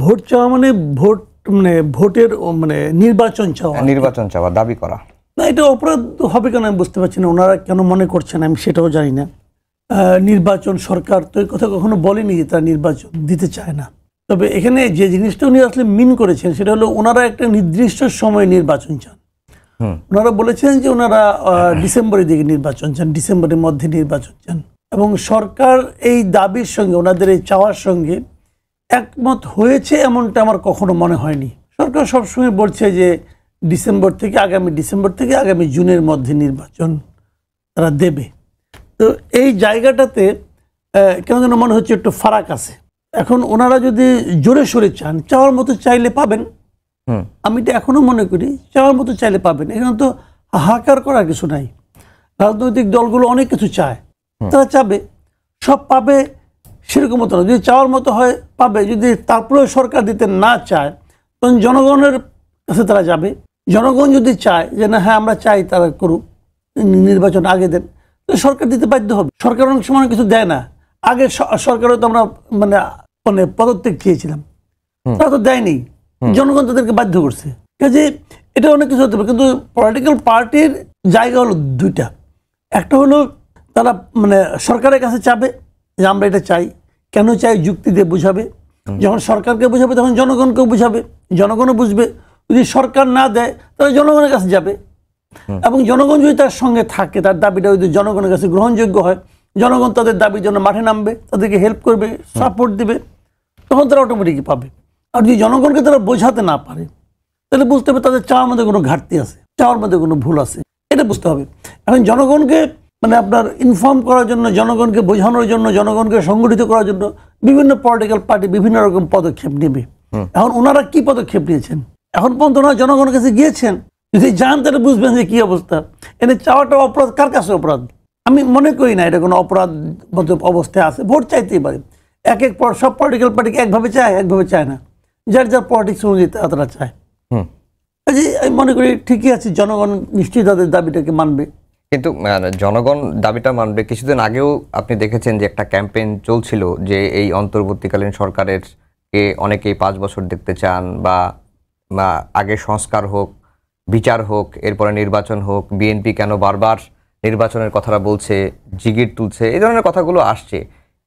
Vote চাওয়া মানে vote মানে ভোটের মানে নির্বাচন চাওয়া দাবি করা না, এটা অপরাধ হবে কেন আমি বুঝতে পারছি না। ওনারা কেন মনে করছেন আমি সেটাও জানি না। নির্বাচন সরকার তো এই কথা কখনো বলেনি যে তারা নির্বাচন দিতে চায় না। তবে এখানে যে জিনিসটা উনি আসলে মিন করেছেন সেটা হলো ওনারা একটা নির্দিষ্ট সময়ে নির্বাচন চান। ওনারা বলেছেন যে ওনারা ডিসেম্বরের দিকে নির্বাচন চান, ডিসেম্বরের মধ্যে নির্বাচন চান, এবং সরকার এই দাবির সঙ্গে ওনাদের এই চাওয়ার সঙ্গে একমত হয়েছে এমনটা আমার কখনো মনে হয়নি। সরকার সবসময় বলছে যে আগামী ডিসেম্বর থেকে আগামী জুনের মধ্যে নির্বাচন তারা দেবে। তো এই জায়গাটাতে কেন যেন মনে হচ্ছে একটু ফারাক আছে। এখন ওনারা যদি জোরে সোরে চান, চাওয়ার মতো চাইলে পাবেন। আমি এটা এখনো মনে করি চাওয়ার মতো চাইলে পাবেন। এখানে তো হাহাকার করার কিছু নাই। রাজনৈতিক দলগুলো অনেক কিছু চায়, তারা চাবে, সব পাবে সেরকম মতো না। যদি চাওয়ার মতো হয় পাবে, যদি তারপরে সরকার দিতে না চায় তখন জনগণের কাছে তারা যাবে। জনগণ যদি চায় যে না হ্যাঁ আমরা চাই তারা করুক, নির্বাচন আগে দেন, সরকার দিতে বাধ্য হবে। সরকার অনেক সময় কিছু দেয় না। আগে সরকারও তো আমরা মানে মানে পদত্যাগ চেয়েছিলাম, তারা তো দেয়নি, জনগণ তাদেরকে বাধ্য করছে। কাজে এটা অনেক কিছু হতে পারে। কিন্তু পলিটিক্যাল পার্টির জায়গা হলো দুইটা। একটা হলো তারা মানে সরকারের কাছে চাবে যে আমরা এটা চাই, কেন চাই যুক্তি দিয়ে বুঝাবে। যখন সরকারকে বুঝাবে তখন জনগণকেও বুঝাবে, জনগণও বুঝবে। যদি সরকার না দেয় তাহলে জনগণের কাছে যাবে, এবং জনগণ যদি তার সঙ্গে থাকে, তার দাবিটা যদি জনগণের কাছে গ্রহণযোগ্য হয়, জনগণ তাদের দাবির জন্য মাঠে নামবে, তাদেরকে হেল্প করবে, সাপোর্ট দিবে, তখন তারা অটোমেটিকই পাবে। আর যদি জনগণকে তারা বোঝাতে না পারে তাহলে বুঝতে হবে তাদের চাওয়ার মধ্যে কোনো ঘাটতি আছে, চাওয়ার মধ্যে কোনো ভুল আছে, এটা বুঝতে হবে। এখন জনগণকে মানে আপনার ইনফর্ম করার জন্য, জনগণকে বোঝানোর জন্য, জনগণকে সংগঠিত করার জন্য বিভিন্ন পলিটিক্যাল পার্টি বিভিন্ন রকম পদক্ষেপ নেবে। এখন ওনারা কি পদক্ষেপ নিয়েছেন? এখন পর্যন্ত ওনারা জনগণের কাছে গিয়েছেন, যদি যান তাহলে বুঝবেন যে কি অবস্থা। এনে চাওয়াটা অপরাধ, কার কাছে অপরাধ? আমি মনে করি না এটা কোনো অপরাধ মতো অবস্থায় আছে। ভোট চাইতেই পারে, সব পলিটিক্যাল পার্টিকে একভাবে চায় না, যার যার পলিটিক্স অনুযায়ী তারা চায়। আমি মনে করি ঠিকই আছে, জনগণ নিশ্চয়ই তাদের দাবিটাকে মানবে। কিন্তু জনগণ দাবিটা মানবে। কিছুদিন আগেও আপনি দেখেছেন যে একটা ক্যাম্পেইন চলছিল যে এই অন্তর্বর্তীকালীন সরকারের অনেকেই 5 বছর দেখতে চান, বা আগে সংস্কার হোক, বিচার হোক, এরপরে নির্বাচন হোক। বিএনপি কেন বারবার নির্বাচনের কথাটা বলছে, জিগির তুলছে, এই ধরনের কথাগুলো আসছে।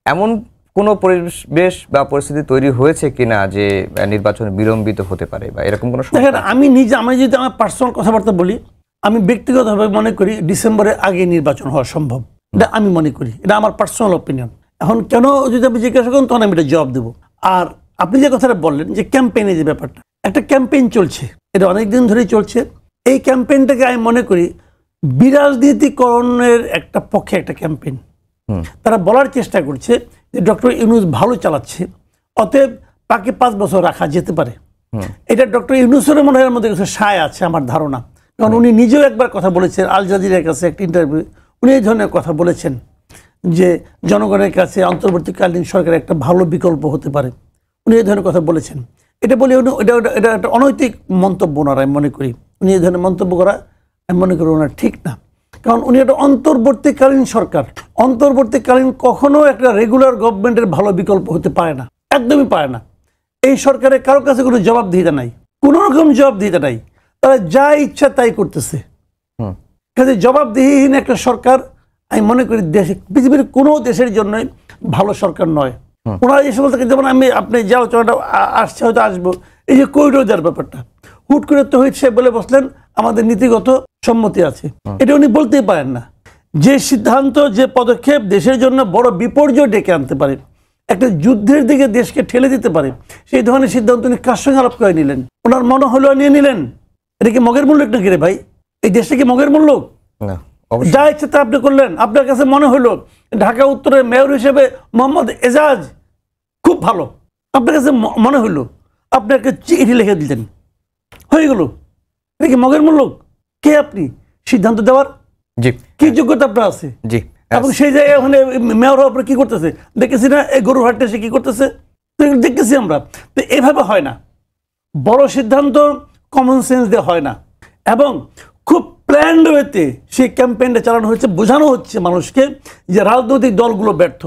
এমন কোনো পরিবেশ বা পরিস্থিতি তৈরি হয়েছে কিনা যে নির্বাচন বিলম্বিত হতে পারে, বা এরকম কোনো? আমি যদি আমার পার্সোনাল কথাবার্তা বলি, আমি ব্যক্তিগতভাবে মনে করি ডিসেম্বরের আগে নির্বাচন হওয়া সম্ভব। এটা আমি মনে করি, এটা আমার পার্সোনাল অপিনিয়ন। এখন কেন যদি আপনি জিজ্ঞাসা করেন তখন আমি এটা জবাব দেবো। আর আপনি যে কথাটা বললেন যে ক্যাম্পেইনে যে ব্যাপারটা, একটা ক্যাম্পেইন চলছে, এটা অনেকদিন ধরেই চলছে। এই ক্যাম্পেইনটাকে আমি মনে করি বিরাজনীতিকরণের একটা পক্ষে একটা ক্যাম্পেইন। তারা বলার চেষ্টা করছে যে ডক্টর ইউনূস ভালো চালাচ্ছে, অতএব তাকে 5 বছর রাখা যেতে পারে। এটা ডক্টর ইউনূসের মনে হয় মধ্যে কিছু সায় আছে আমার ধারণা। কারণ উনি নিজেও একবার কথা বলেছেন আল জাজিরার কাছে একটা ইন্টারভিউ, উনি এই ধরনের কথা বলেছেন যে জনগণের কাছে অন্তর্বর্তীকালীন সরকারের একটা ভালো বিকল্প হতে পারে। উনি এই ধরনের কথা বলেছেন। এটা বলে এটা একটা অনৈতিক মন্তব্য ওনার, আমি মনে করি উনি এই ধরনের মন্তব্য করা আমি মনে করি ওনার ঠিক না। কারণ উনি একটা অন্তর্বর্তীকালীন সরকার, অন্তর্বর্তীকালীন কখনো একটা রেগুলার গভর্নমেন্টের ভালো বিকল্প হতে পারে না, একদমই পারে না। এই সরকারের কারো কাছে কোনো জবাবদিহিতা নাই, কোনো রকম জবাবদিহিতা নাই, তারা যা ইচ্ছা তাই করতেছে। কাজে জবাবদিহিহীন একটা সরকার আমি মনে করি পৃথিবীর কোনো দেশের জন্যই ভালো সরকার নয়। ওনারা এই সমস্ত, যেমন আপনি যে আলোচনাটা আসছে হয়তো আসবো, এই যে করিডোর দেওয়ার ব্যাপারটা, হুট করে তৌহিদ সাহেব বলে বসলেন আমাদের নীতিগত সম্মতি আছে, এটা উনি বলতেই পারেন না। যে সিদ্ধান্ত, যে পদক্ষেপ দেশের জন্য বড় বিপর্যয় ডেকে আনতে পারে, একটা যুদ্ধের দিকে দেশকে ঠেলে দিতে পারে, সেই ধরনের সিদ্ধান্ত উনি কার সঙ্গে আলাপ করে নিলেন? ওনার মনে হলো নিয়ে নিলেন। এটা কি মগের মূল্য নাকি রে ভাই? এই দেশটা কি মগের মূল্য? যা ইচ্ছে তা আপনি করলেন। আপনার কাছে মনে হলো ঢাকা উত্তরের মেয়র হিসেবে মোহাম্মদ এজাজ খুব ভালো, আপনার কাছে মনে হলো, আপনাকে চিঠি লিখে দিলেন, হয়ে গেল। এটা কি মগের মূল্য? কে আপনি সিদ্ধান্ত দেওয়ার? কি যোগ্যতা আপনার আছে? এবং সেই জায়গায় ওখানে মেয়র হওয়ার পরে কি করতেছে দেখেছি না, এই গরুর হাটে সে কি করতেছে দেখতেছি আমরা। তো এভাবে হয় না, বড় সিদ্ধান্ত কমন সেন্স দিয়ে হয় না। এবং খুব প্ল্যান্ড ওয়েতে সেই ক্যাম্পেইনটা চালানো হচ্ছে, বোঝানো হচ্ছে মানুষকে যে রাজনৈতিক দলগুলো ব্যর্থ,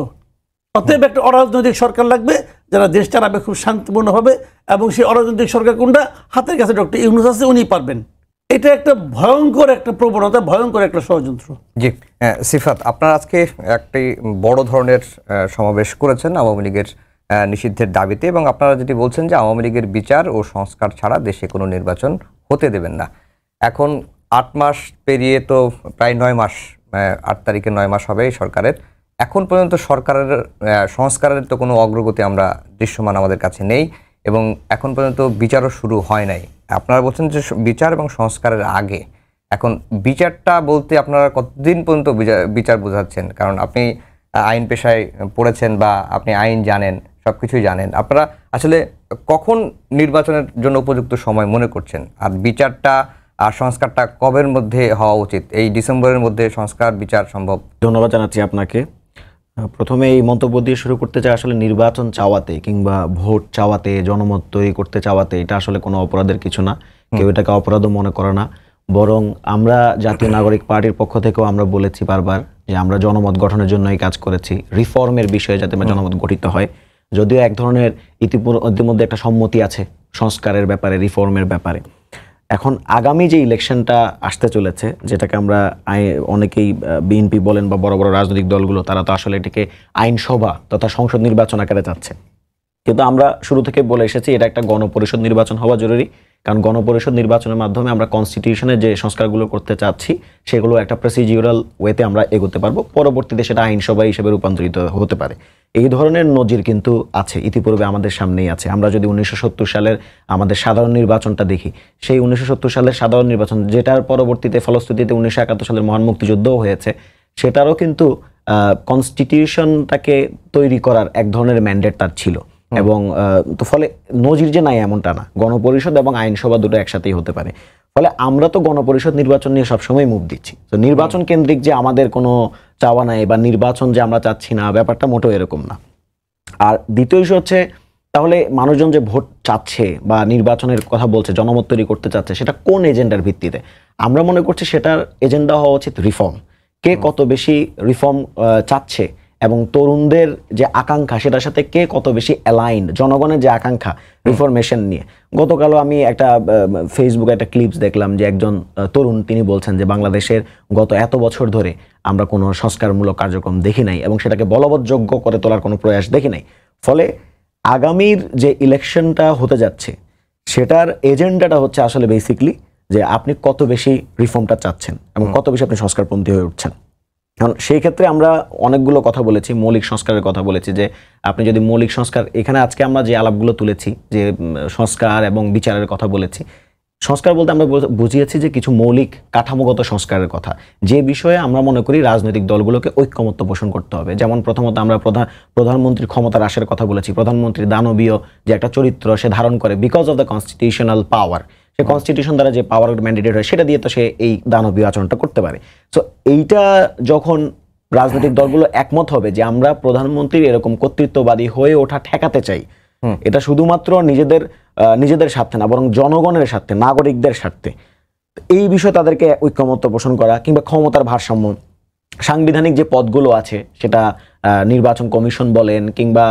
অতএব একটা অরাজনৈতিক সরকার লাগবে যারা দেশ চালাবে খুব শান্তিপূর্ণভাবে, এবং সেই অরাজনৈতিক সরকার কোনটা হাতের কাছে ডক্টর ইউনূস আছে, উনি পারবেন। এটা একটা ভয়ঙ্কর একটা প্রবণতা, ভয়ঙ্কর একটা ষড়যন্ত্র। জি সিফাত, আপনারা আজকে একটি বড় ধরনের সমাবেশ করেছেন আওয়ামী লীগের নিষিদ্ধের দাবিতে, এবং আপনারা যেটি বলছেন যে আওয়ামী লীগের বিচার ও সংস্কার ছাড়া দেশে কোনো নির্বাচন হতে দেবেন না। এখন 8 মাস পেরিয়ে তো প্রায় 9 মাস, 8 তারিখে 9 মাস হবে এই সরকারের। এখন পর্যন্ত সরকারের সংস্কারের তো কোনো অগ্রগতি আমরা দৃশ্যমান আমাদের কাছে নেই, এবং এখন পর্যন্ত বিচারও শুরু হয় নাই। আপনারা বলছেন যে বিচার এবং সংস্কারের আগে, এখন বিচারটা বলতে আপনারা কতদিন পর্যন্ত বিচার বোঝাচ্ছেন? কারণ আপনি আইন পেশায় পড়েছেন বা আপনি আইন জানেন, সব কিছুই জানেন। আপনারা আসলে কখন নির্বাচনের জন্য উপযুক্ত সময় মনে করছেন? আর বিচারটা আর সংস্কারটা কবের মধ্যে হওয়া উচিত? এই ডিসেম্বরের মধ্যে সংস্কার বিচার সম্ভব? ধন্যবাদ জানাচ্ছি আপনাকে। প্রথমে এই মন্তব্য দিয়ে শুরু করতে চাই, আসলে নির্বাচন চাওয়াতে কিংবা ভোট চাওয়াতে, জনমত তৈরি করতে চাওয়াতে এটা আসলে কোনো অপরাধের কিছু না, কেউ এটাকে অপরাধও মনে করে না। বরং আমরা জাতীয় নাগরিক পার্টির পক্ষ থেকেও আমরা বলেছি বারবার যে আমরা জনমত গঠনের জন্য এই কাজ করেছি, রিফর্মের বিষয়ে যাতে জনমত গঠিত হয়। যদিও এক ধরনের ইতিমধ্যে একটা সম্মতি আছে সংস্কারের ব্যাপারে, রিফর্মের ব্যাপারে। এখন আগামী যে ইলেকশনটা আসতে চলেছে, যেটাকে আমরা অনেকেই বিএনপি বলেন বা বড় বড় রাজনৈতিক দলগুলো, তারা তো আসলে এটাকে আইনসভা তথা সংসদ নির্বাচন আকারে চাচ্ছে। কিন্তু আমরা শুরু থেকে বলে এসেছি এটা একটা গণপরিষদ নির্বাচন হওয়া জরুরি, কারণ গণপরিষদ নির্বাচনের মাধ্যমে আমরা কনস্টিটিউশনে যে সংস্কারগুলো করতে চাচ্ছি সেগুলো একটা প্রসিডিউরাল ওয়েতে আমরা এগোতে পারবো, পরবর্তীতে সেটা আইনসভা হিসেবে রূপান্তরিত হতে পারে। এই ধরনের নজির কিন্তু আছে, ইতিপূর্বে আমাদের সামনেই আছে। আমরা যদি 1970 সালের আমাদের সাধারণ নির্বাচনটা দেখি, সেই 1970 সালের সাধারণ নির্বাচন, যেটার পরবর্তীতে ফলশ্রুতিতে 1971 সালের মহান মুক্তিযুদ্ধও হয়েছে, সেটারও কিন্তু কনস্টিটিউশনটাকে তৈরি করার এক ধরনের ম্যান্ডেট তার ছিল। এবং তো ফলে নজির যে নাই এমনটা না, গণপরিষদ এবং আইনসভা দুটো একসাথেই হতে পারে। ফলে আমরা তো গণপরিষদ নির্বাচন নিয়ে সবসময় মুভ দিচ্ছি। তো নির্বাচন কেন্দ্রিক যে আমাদের কোনো চাওয়া নাই বা নির্বাচন যে আমরা চাচ্ছি না, ব্যাপারটা মোটেও এরকম না। আর দ্বিতীয় ইস্যু হচ্ছে, তাহলে মানুষজন যে ভোট চাচ্ছে বা নির্বাচনের কথা বলছে, জনমত তৈরি করতে চাচ্ছে, সেটা কোন এজেন্ডার ভিত্তিতে? আমরা মনে করছি সেটার এজেন্ডা হওয়া উচিত রিফর্ম। কে কত বেশি রিফর্ম চাচ্ছে এবং তরুণদের যে আকাঙ্ক্ষা সেটার সাথে কে কত বেশি অ্যালাইন, জনগণের যে আকাঙ্ক্ষা রিফরমেশন নিয়ে। গতকালও আমি একটা ফেসবুকে একটা ক্লিপস দেখলাম যে একজন তরুণ, তিনি বলছেন যে বাংলাদেশের গত এত বছর ধরে আমরা কোনো সংস্কারমূলক কার্যক্রম দেখি নাই এবং সেটাকে বলবৎযোগ্য করে তোলার কোনো প্রয়াস দেখি নাই। ফলে আগামীর যে ইলেকশনটা হতে যাচ্ছে সেটার এজেন্ডাটা হচ্ছে আসলে বেসিকলি যে আপনি কত বেশি রিফর্মটা চাচ্ছেন এবং কত বেশি আপনি সংস্কারপন্থী হয়ে উঠছেন। কারণ সেই ক্ষেত্রে আমরা অনেকগুলো কথা বলেছি, মৌলিক সংস্কারের কথা বলেছি, যে আপনি যদি মৌলিক সংস্কার, এখানে আজকে আমরা যে আলাপগুলো তুলেছি যে সংস্কার এবং বিচারের কথা বলেছি, সংস্কার বলতে আমরা বুঝিয়েছি যে কিছু মৌলিক কাঠামোগত সংস্কারের কথা, যে বিষয়ে আমরা মনে করি রাজনৈতিক দলগুলোকে ঐক্যমত্য পোষণ করতে হবে। যেমন প্রথমত আমরা প্রধানমন্ত্রীর ক্ষমতা হ্রাসের কথা বলেছি। প্রধানমন্ত্রী দানবীয় যে একটা চরিত্র সে ধারণ করে because of the constitutional power, say constitution দ্বারা যে পাওয়ার ম্যান্ডেটেড হয় সেটা দিয়ে তো সে এই দানবীয় আচরণটা করতে পারে। সো এইটা যখন রাজনৈতিক দলগুলো একমত হবে যে আমরা প্রধানমন্ত্রীর এরকম কর্তৃত্ববাদী হয়ে ওঠা ঠেকাতে চাই, এটা শুধুমাত্র নিজেদের স্বার্থে না বরং জনগণের স্বার্থে, নাগরিকদের স্বার্থে, এই বিষয়ে তাদেরকে ঐক্যমত্য পোষণ করা, কিংবা ক্ষমতার ভারসাম্য, সাংবিধানিক যে পদগুলো আছে সেটা নির্বাচন কমিশন বলেন কিংবা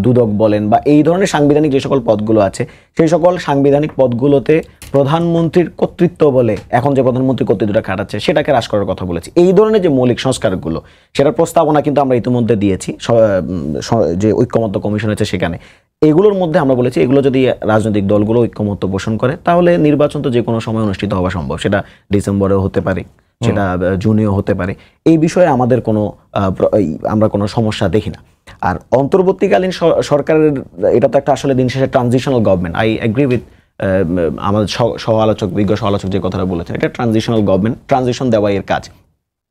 দুদক বলেন বা এই ধরনের সাংবিধানিক যে সকল পদগুলো আছে সেই সকল সাংবিধানিক পদগুলোতে প্রধানমন্ত্রীর কর্তৃত্ব বলে এখন যে প্রধানমন্ত্রী কর্তৃত্বটা খাটাচ্ছে সেটাকে হ্রাস করার কথা বলেছি। এই ধরনের যে মৌলিক সংস্কারগুলো সেটার প্রস্তাবনা কিন্তু আমরা ইতিমধ্যে দিয়েছি যে ঐক্যমত্য কমিশন আছে সেখানে। এগুলোর মধ্যে আমরা বলেছি এগুলো যদি রাজনৈতিক দলগুলো ঐক্যমত্য পোষণ করে তাহলে নির্বাচন তো যে কোনো সময় অনুষ্ঠিত হওয়া সম্ভব, সেটা ডিসেম্বরেও হতে পারে, সেটা জুনেও হতে পারে। এই বিষয়ে আমাদের আমরা কোনো সমস্যা দেখি না। আর অন্তর্বর্তীকালীন সরকারের এটা তো একটা আসলে দিন শেষে transitional government. I agree with আমাদের বিজ্ঞ সহ-আলোচক যে কথাটা বলেছেন, এটা ট্রানজিশনাল গভর্নমেন্ট, ট্রানজিশন দেওয়া এর কাজ।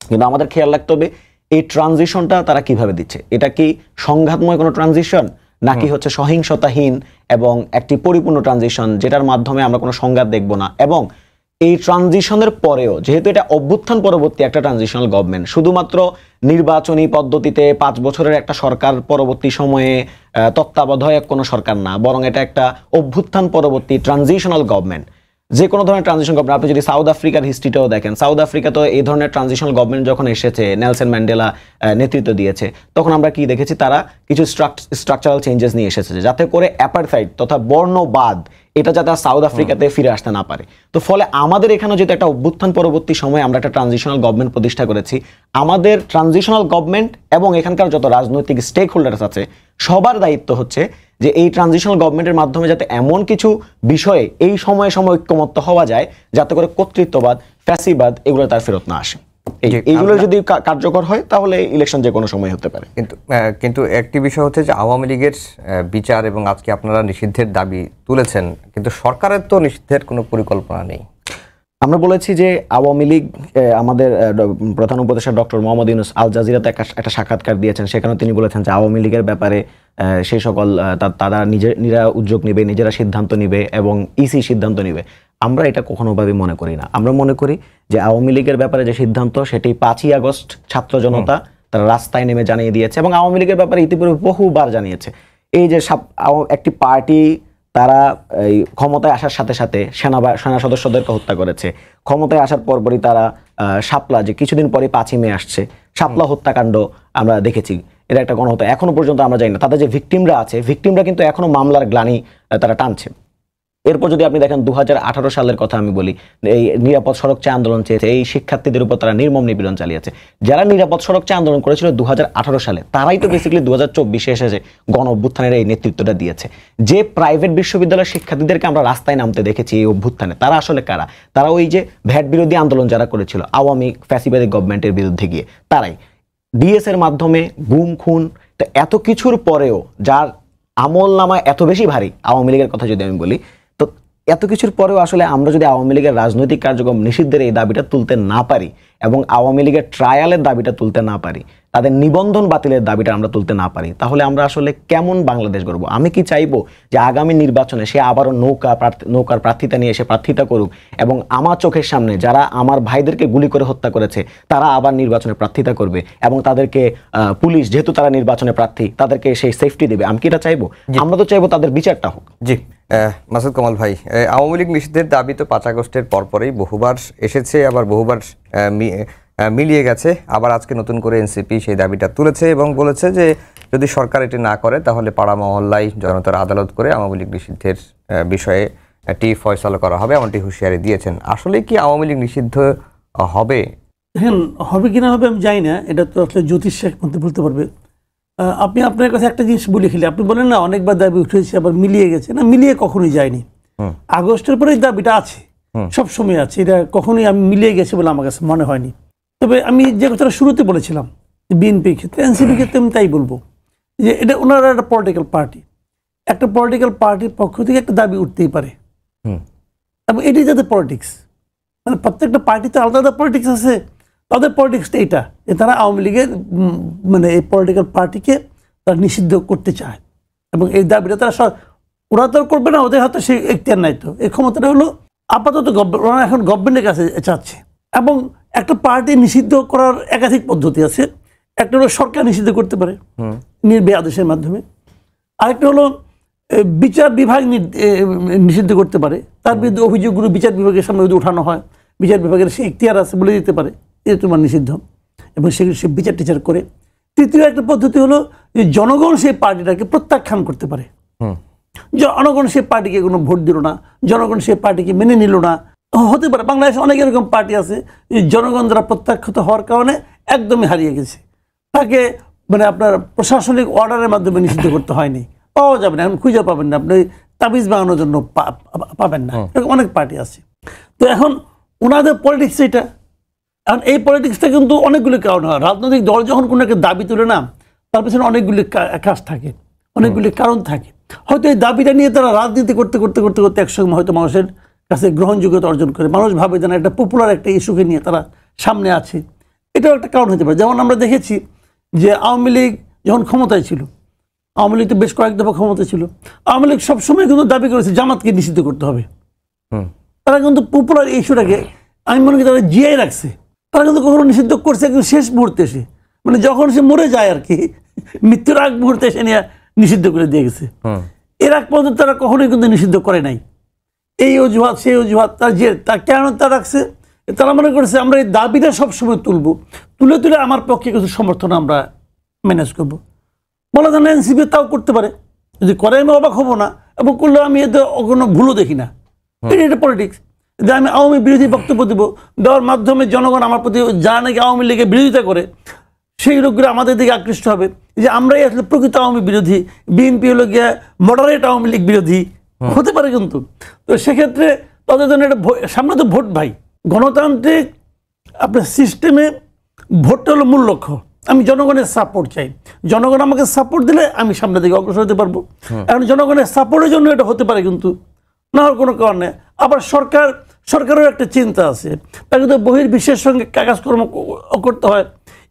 কিন্তু আমাদের খেয়াল রাখতে হবে এই ট্রানজিশনটা তারা কিভাবে দিচ্ছে। এটা কি সংঘাতময় কোনো ট্রানজিশন নাকি হচ্ছে সহিংসতাহীন এবং একটি পরিপূর্ণ ট্রানজিশন যেটার মাধ্যমে আমরা কোনো সংঘাত দেখব না। এবং এই ট্রানজিশনের পরেও যেহেতু এটা অভ্যুত্থান পরবর্তী একটা ট্রানজিশনাল গভর্নমেন্ট, শুধুমাত্র নির্বাচনী পদ্ধতিতে 5 বছরের একটা সরকার পরবর্তী সময়ে তত্ত্বাবধায়ক কোনো সরকার না, বরং এটা একটা অভ্যুত্থান পরবর্তী ট্রানজিশনাল গভর্নমেন্ট। যে কোনো ধরনের ট্রানজিশন গভর্নমেন্ট, আপনি যদি সাউথ আফ্রিকার হিস্ট্রিটাও দেখেন, সাউথ আফ্রিকা তো এই ধরনের ট্রানজিশনাল গভর্নমেন্ট যখন এসেছে, নেলসন ম্যান্ডেলা নেতৃত্ব দিয়েছে, তখন আমরা কি দেখেছি, তারা কিছু স্ট্রাকচারাল চেঞ্জেস নিয়ে এসেছে যাতে করে অ্যাপারথাইড তথা বর্ণবাদ এটা যাতে সাউথ আফ্রিকাতে ফিরে আসতে না পারে। তো ফলে আমাদের এখানে যদি একটা অভ্যুত্থান পরবর্তী সময়ে আমরা একটা ট্রানজিশনাল গভর্নমেন্ট প্রতিষ্ঠা করেছি, আমাদের ট্রানজিশনাল গভর্নমেন্ট এবং এখানকার যত রাজনৈতিক স্টেক হোল্ডার্স আছে সবার দায়িত্ব হচ্ছে যে এই ট্রানজিশনাল গভর্নমেন্টের মাধ্যমে যাতে এমন কিছু বিষয়ে এই সময়ে ঐক্যমত্য হওয়া যায় যাতে করে কর্তৃত্ববাদ, ফ্যাসিবাদ এগুলো তার ফেরত না আসে। এইগুলো যদি কার্যকর হয় তাহলে ইলেকশন যে কোনো সময় হতে পারে। কিন্তু একটি বিষয় হচ্ছে যে আওয়ামী লীগের বিচার এবং আজকে আপনারা নিষিদ্ধের দাবি তুলেছেন, কিন্তু সরকারের তো নিষিদ্ধের কোনো পরিকল্পনা নেই। আমরা বলেছি যে আওয়ামী লীগ, আমাদের প্রধান উপদেষ্টা ডক্টর মোহাম্মদ ইউনূস আল জাজিরাতে একটা সাক্ষাৎকার দিয়েছেন, সেখানে তিনি বলেছেন যে আওয়ামী লীগের ব্যাপারে সেই সকল তারা নিজেরা উদ্যোগ নেবে, নিজেরা সিদ্ধান্ত নেবে এবং ইসি সিদ্ধান্ত নেবে। আমরা এটা কখনোভাবে মনে করি না। আমরা মনে করি যে আওয়ামী লীগের ব্যাপারে যে সিদ্ধান্ত সেটি 5ই আগস্ট ছাত্র জনতা তারা রাস্তায় নেমে জানিয়ে দিয়েছে এবং আওয়ামী লীগের ব্যাপারে ইতিপূর্বে বহুবার জানিয়েছে। এই যে একটি পার্টি তারা এই ক্ষমতায় আসার সাথে সাথে সেনা সদস্যদেরকে হত্যা করেছে, ক্ষমতায় আসার পরপরই তারা শাপলা, যে কিছুদিন পরে 5ই মে আসছে, শাপলা হত্যাকাণ্ড আমরা দেখেছি, এটা একটা গণহত্যা। এখনো পর্যন্ত আমরা জানি না তাদের যে ভিকটিমরা আছে, ভিকটিমরা কিন্তু এখনো মামলার গ্লানি তারা টানছে। এরপর যদি আপনি দেখেন 2018 সালের কথা আমি বলি, এই নিরাপদ সড়ক চাই আন্দোলন চেয়েছে, এই শিক্ষার্থীদের উপর তারা নির্মম নিপীড়ন চালিয়েছে। যারা নিরাপদ সড়ক চাই আন্দোলন করেছিল 2018 সালে, তারাই তো বেসিক্যালি 2024 এসে গণ অভ্যুত্থানের এই নেতৃত্বটা দিয়েছে। যে প্রাইভেট বিশ্ববিদ্যালয়ের শিক্ষার্থীদেরকে আমরা রাস্তায় নামতে দেখেছি এই অভ্যুত্থানে, তারা আসলে কারা? তারা ওই যে ভ্যাট বিরোধী আন্দোলন যারা করেছিল আওয়ামী ফ্যাসিবাদী গভর্নমেন্টের বিরুদ্ধে গিয়ে, তারাই ডিএস এর মাধ্যমে গুম খুন, তো এত কিছুর পরেও যার আমল নামা এত বেশি ভারী, আওয়ামী লীগের কথা যদি আমি বলি, তো এত কিছুর পরেও আসলে আমরা যদি আওয়ামী লীগের রাজনৈতিক কার্যক্রম নিষিদ্ধের এই দাবিটা তুলতে না পারি এবং আওয়ামী লীগের ট্রায়ালের দাবিটা তুলতে না পারি, তাদের নিবন্ধন বাতিলের দাবিটা আমরা তুলতে না পারি, তাহলে আমরা আসলে কেমন বাংলাদেশ গড়ব? আমি কি চাইবো যে আগামী নির্বাচনে সে আবারও নৌকার প্রার্থিতা নিয়ে এসে প্রার্থিতা করুক এবং আমার চোখের সামনে যারা আমার ভাইদেরকে গুলি করে হত্যা করেছে তারা আবার নির্বাচনে প্রার্থিতা করবে এবং তাদেরকে পুলিশ, যেহেতু তারা নির্বাচনে প্রার্থী, তাদেরকে সেই সেফটি দেবে? আমি কি এটা চাইবো? আমরা তো চাইবো তাদের বিচারটা হোক। জি, মাসুদ কামাল ভাই, আওয়ামী লীগ নিষিদ্ধের দাবি তো 5 আগস্টের পরপরই বহুবার এসেছে, আবার বহুবার মিলিয়ে গেছে, আবার আজকে নতুন করে এনসিপি সেই দাবিটা তুলেছে এবং বলেছে যে যদি সরকার এটি না করে তাহলে পাড়া মহল্লায় জনতার আদালত করে আওয়ামী লীগ নিষিদ্ধের বিষয়ে একটি ফয়সালা করা হবে, এমনটি হুঁশিয়ারি দিয়েছেন। আসলে কি আওয়ামী লীগ নিষিদ্ধ হবে? হ্যাঁ, হবে কিনা হবে আমি জানি না, এটা তো আসলে জ্যোতিষ মধ্যে বলতে পারবে। আপনি আপনার কাছে একটা জিনিস বলে খেলে, আপনি বলেন না অনেকবার দাবি উঠেছে আবার মিলিয়ে গেছে, না মিলিয়ে কখনোই যায়নি। আগস্টের পরে দাবিটা আছে, সবসময় আছে, এটা কখনোই আমি মিলিয়ে গেছে বলে আমার কাছে মনে হয়নি। তবে আমি যে কথাটা শুরুতে বলেছিলাম বিএনপির ক্ষেত্রে, এনসিপির ক্ষেত্রে আমি তাই বলবো যে এটা ওনারা একটা পলিটিক্যাল পার্টি, একটা পলিটিক্যাল পার্টির পক্ষ থেকে একটা দাবি উঠতেই পারে এবং এটি যাদের পলিটিক্স, মানে প্রত্যেকটা পার্টিতে আলাদা আলাদা পলিটিক্স আছে, তাদের পলিটিক্সটা এটা যে তারা আওয়ামী লীগের মানে এই পলিটিক্যাল পার্টিকে তারা নিষিদ্ধ করতে চায় এবং এই দাবিটা তারা ওরা তো করবে না, ওদের হাতে সেই এখতিয়ার নাই, তো এই ক্ষমতাটা হলো আপাতত ওরা এখন গভর্নমেন্টের কাছে চাচ্ছে। এবং একটা পার্টি নিষিদ্ধ করার একাধিক পদ্ধতি আছে, একটা হলো সরকার নিষিদ্ধ করতে পারে নির্বাহী আদেশের মাধ্যমে, আরেকটা হলো বিচার বিভাগ নিষিদ্ধ করতে পারে, তার বিরুদ্ধে অভিযোগগুলো বিচার বিভাগের সামনে যদি উঠানো হয়, বিচার বিভাগের সে এখতিয়ার আছে বলে দিতে পারে এটা তোমার নিষিদ্ধ এবং সেগুলো সে বিচার টিচার করে। তৃতীয় একটা পদ্ধতি হলো যে জনগণ সেই পার্টিটাকে প্রত্যাখ্যান করতে পারে, জনগণ সেই পার্টিকে কোনো ভোট দিল না, জনগণ সেই পার্টিকে মেনে নিল না, হতে পারে। বাংলাদেশে অনেক এরকম পার্টি আছে জনগণ দ্বারা প্রত্যাখ্যাত হওয়ার কারণে একদমই হারিয়ে গেছে, তাকে মানে আপনার প্রশাসনিক অর্ডারের মাধ্যমে নিষিদ্ধ করতে হয়নি, পাওয়া যাবে না, এখন খুঁজে পাবেন না, আপনি তাবিজ বানানোর জন্য পাবেন না, এরকম অনেক পার্টি আছে। তো এখন ওনাদের পলিটিক্স এটা, এখন এই পলিটিক্সটা কিন্তু অনেকগুলি কারণ হয়। রাজনৈতিক দল যখন কোনো একটা দাবি তুলে না, তার পেছনে অনেকগুলি কাজ থাকে, অনেকগুলি কারণ থাকে। হয়তো এই দাবিটা নিয়ে তারা রাজনীতি করতে করতে করতে করতে একসময় হয়তো মানুষের কাছে গ্রহণযোগ্যতা অর্জন করে, মানুষ ভাবে যেন একটা পপুলার একটা ইস্যুকে নিয়ে তারা সামনে আছে, এটাও একটা কারণ হতে পারে। যেমন আমরা দেখেছি যে আওয়ামী লীগ যখন ক্ষমতায় ছিল, আওয়ামী লীগ তো বেশ কয়েক দফা ক্ষমতায় ছিল, আওয়ামী লীগ সবসময় কিন্তু দাবি করেছে জামাতকে নিষিদ্ধ করতে হবে। তারা কিন্তু পপুলার ইস্যুটাকে আমি মনে করি তারা জিয়াই রাখছে, তারা কিন্তু কখনো নিষিদ্ধ করছে কিন্তু শেষ মুহূর্তে এসে, মানে যখন সে মরে যায় আর কি, মৃত্যুর আগ মুহূর্তে এসে নিয়ে নিষিদ্ধ করে দিয়ে গেছে। এর আগ পর্যন্ত তারা কখনোই কিন্তু নিষিদ্ধ করে নাই। এই অজুহাত সেই অজুহাত, তার কেন তা রাখছে, তারা মনে করেছে আমরা এই দাবিটা সবসময় তুলে তুলে আমার পক্ষে কিছু সমর্থন আমরা ম্যানেজ করব। বলা যায় না এনসিপি তাও করতে পারে, যদি করে আমি অবাক হবো না, এবং করলে আমি এতে কোনো ভুলও দেখি না। এটা পলিটিক্স। যে আমি আওয়ামী বিরোধী বক্তব্য দেওয়ার মাধ্যমে জনগণ আমার প্রতি যারা নাকি আওয়ামী লীগের বিরোধিতা করে সেই লোকগুলো আমাদের দিকে আকৃষ্ট হবে, যে আমরাই আসলে প্রকৃত আওয়ামী বিরোধী, বিএনপি হলো গিয়ে মডারেট আওয়ামী লীগ বিরোধী, হতে পারে কিন্তু। তো সেক্ষেত্রে তাদের জন্য এটা সামনে তো ভোট ভাই, গণতান্ত্রিক আপনার সিস্টেমে ভোটটা হলো মূল লক্ষ্য। আমি জনগণের সাপোর্ট চাই, জনগণ আমাকে সাপোর্ট দিলে আমি সামনের দিকে অগ্রসর হতে পারবো। এখন জনগণের সাপোর্টের জন্য এটা হতে পারে, কিন্তু না হওয়ার কোনো কারণ নেই। আবার সরকারেরও একটা চিন্তা আছে, তাকে তো বহির্বিশ্বের সঙ্গে কাজকর্ম করতে হয়।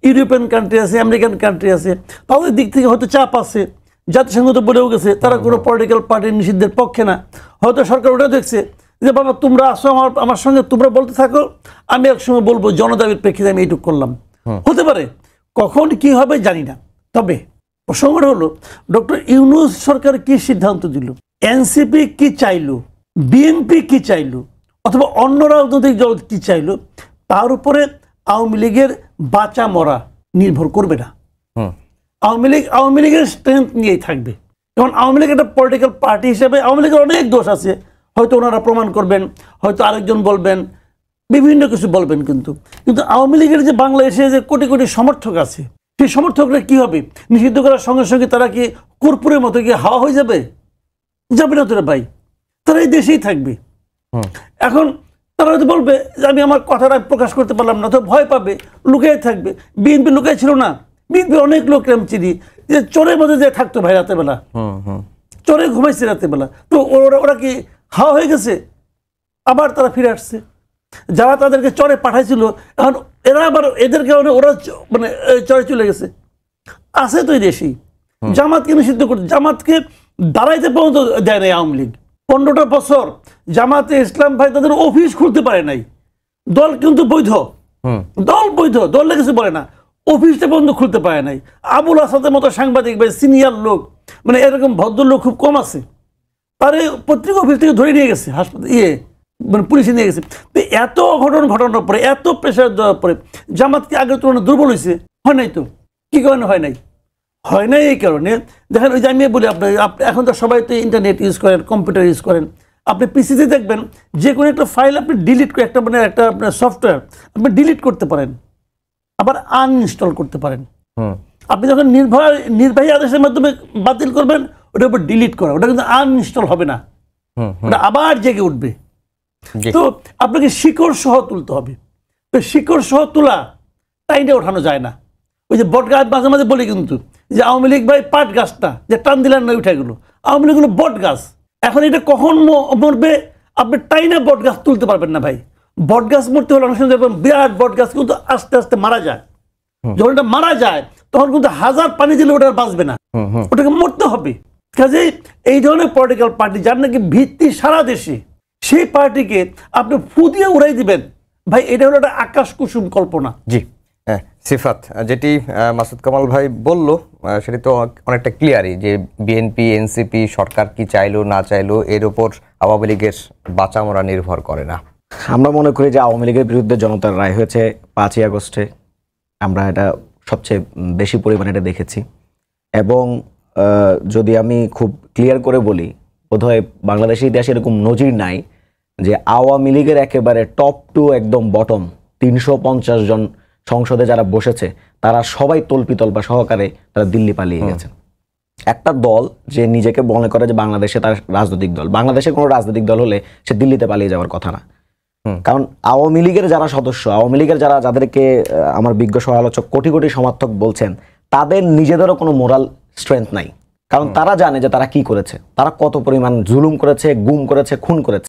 ইউরোপিয়ান কান্ট্রি আছে, আমেরিকান কান্ট্রি আছে, তাদের দিক থেকে হয়তো চাপ আছে। জাতিসংঘ তো বলেও গেছে তারা কোনো পলিটিক্যাল পার্টির নিষিদ্ধের পক্ষে না। হয়তো সরকার ওটা দেখছে যে বাবা তোমরা আসো আমার সঙ্গে, তোমরা বলতে থাকো, আমি একসময় বলবো জনদাবির প্রেক্ষিতে আমি এইটুকু করলাম। হতে পারে, কখন কি হবে জানি না। তবে প্রসঙ্গটা হলো ডক্টর ইউনূস সরকার কি সিদ্ধান্ত দিল, এনসিপি কি চাইলো, বিএনপি কি চাইলো, অথবা অন্য রাজনৈতিক দল কি চাইলো, তার উপরে আওয়ামী লীগের বাঁচা মরা নির্ভর করবে না। আওয়ামী লীগের স্ট্রেংথ নিয়েই থাকবে। যেমন আওয়ামী লীগ একটা পলিটিক্যাল পার্টি হিসেবে আওয়ামী লীগের অনেক দোষ আছে, হয়তো ওনারা প্রমাণ করবেন, হয়তো আরেকজন বলবেন, বিভিন্ন কিছু বলবেন, কিন্তু আওয়ামী লীগের যে বাংলাদেশে যে কোটি কোটি সমর্থক আছে, সেই সমর্থকরা কি হবে? নিষিদ্ধ করার সঙ্গে সঙ্গে তারা কি কর্পূরের মতো কি হাওয়া হয়ে যাবে? যাবে না তোরা ভাই, তারা এই দেশেই থাকবে। এখন তারা হয়তো বলবে যে আমি আমার কথাটা প্রকাশ করতে পারলাম না, তো ভয় পাবে, লুকিয়ে থাকবে। বিএনপি লুকিয়ে ছিল না, বিএনপি অনেক লোক আমি চিনি যে চোরের মধ্যে যে থাকতো ভাই, রাতের বেলা চোরে ঘুমাইছে রাতের বেলা। তো ওরা কি হাওয়া হয়ে গেছে? আবার তারা ফিরে আসছে। যারা তাদেরকে চরে পাঠাইছিল, এখন এরা আবার এদেরকে ওরা মানে চরে চলে গেছে। আছে তো এই দেশেই। জামাতকে নিষিদ্ধ করতে, জামাতকে দাঁড়াইতে পর্যন্ত দেয় নাই আওয়ামী লীগ। 15টা বছর জামাতে ইসলাম ভাই তাদের অফিস খুলতে পারে নাই। দল কিন্তু বৈধ, দল কিছু বলে না, অফিসটা পর্যন্ত খুলতে পারে নাই। আবুল আসাদের মতো সাংবাদিক ভাই, সিনিয়র লোক, মানে এরকম ভদ্রলোক খুব কম আছে। তারে পত্রিকা অফিস থেকে ধরে নিয়ে গেছে হাসপাতাল, মানে পুলিশে নিয়ে গেছে। তো এত অঘটন ঘটানোর পরে, এত প্রেশার দেওয়ার পরে জামাতকে আগের তুলনায় দুর্বল হয়েছে? হয় নাই তো। কি কারণে হয় নাই? হয় নাই এই কারণে, দেখেন ওই যে আমি বলি আপনি এখন তো সবাই তো ইন্টারনেট ইউজ করেন, কম্পিউটার ইউজ করেন। আপনি পিসিতে দেখবেন যে কোনো একটা ফাইল আপনি ডিলিট করে, একটা মানে একটা আপনার সফটওয়্যার আপনি ডিলিট করতে পারেন, আবার আনইনস্টল করতে পারেন। আপনি যখন নির্বাহী আদেশের মাধ্যমে বাতিল করবেন, ওটার উপর ডিলিট করা, ওটা কিন্তু আনইনস্টল হবে না, ওটা আবার জেগে উঠবে। তো আপনাকে শিকড় সহ তুলতে হবে। তো শিকড় সহ তোলা টাইনে ওঠানো যায় না। ওই যে বট গাছ মাঝে মাঝে বলি কিন্তু যে আওয়ামী লীগ ভাই পাট গাছটা যে টান দিলেন না উঠে গেলো, আওয়ামী লীগ হলো বট গাছ। এখন এটা কখন মরবে আপনি টাইনে বট গাছ তুলতে পারবেন না ভাই। বট গাছ মরতে হলে অনেক সময় বিরাট বট গাছ কিন্তু আস্তে আস্তে মারা যায়। যখন এটা মারা যায় তখন কিন্তু হাজার পানি দিলে ওটা বাঁচবে না, ওটাকে মরতে হবে। কাজেই এই ধরনের পলিটিক্যাল পার্টি যার নাকি ভিত্তি সারা দেশে, সেই পার্টিকে আপনি ফু দিয়ে উড়াই দিবেন ভাই, এটা হলো একটা আকাশ কুসুম কল্পনা। জি সিফাত, যেটি মাসুদ কামাল ভাই বলল সেটি তো অনেকটা ক্লিয়ারই, যে বিএনপি এনসিপি সরকার কি চাইলো না চাইলো এর উপর আওয়ামী লীগের বাঁচা মরা নির্ভর করে না। আমরা মনে করি যে আওয়ামী লীগের বিরুদ্ধে জনতার রায় হয়েছে 5ই আগস্টে। আমরা এটা সবচেয়ে বেশি পরিমাণে এটা দেখেছি। এবং যদি আমি খুব ক্লিয়ার করে বলি, বোধহয় বাংলাদেশের ইতিহাসে এরকম নজির নাই যে আওয়ামী লীগের একেবারে টপ টু একদম বটম 350 জন সংসদে যারা বসেছে তারা সবাই তল্পিতল্পা সহকারে তারা দিল্লি পালিয়ে গেছেন। একটা দল যে নিজেকে মনে করে যে বাংলাদেশে তার রাজনৈতিক দল, বাংলাদেশে কোনো রাজনৈতিক দল হলে সে দিল্লিতে পালিয়ে যাওয়ার কথা না। কারণ আওয়ামী লীগের যারা সদস্য, আওয়ামী লীগের যাদেরকে আমার বিজ্ঞ সমালোচক কোটি কোটি সমর্থক বলছেন, তাদের নিজেদেরও কোনো মোরাল স্ট্রেংথ নাই। কারণ তারা জানে যে তারা কি করেছে, তারা কত পরিমাণ জুলুম করেছে, গুম করেছে, খুন করেছে।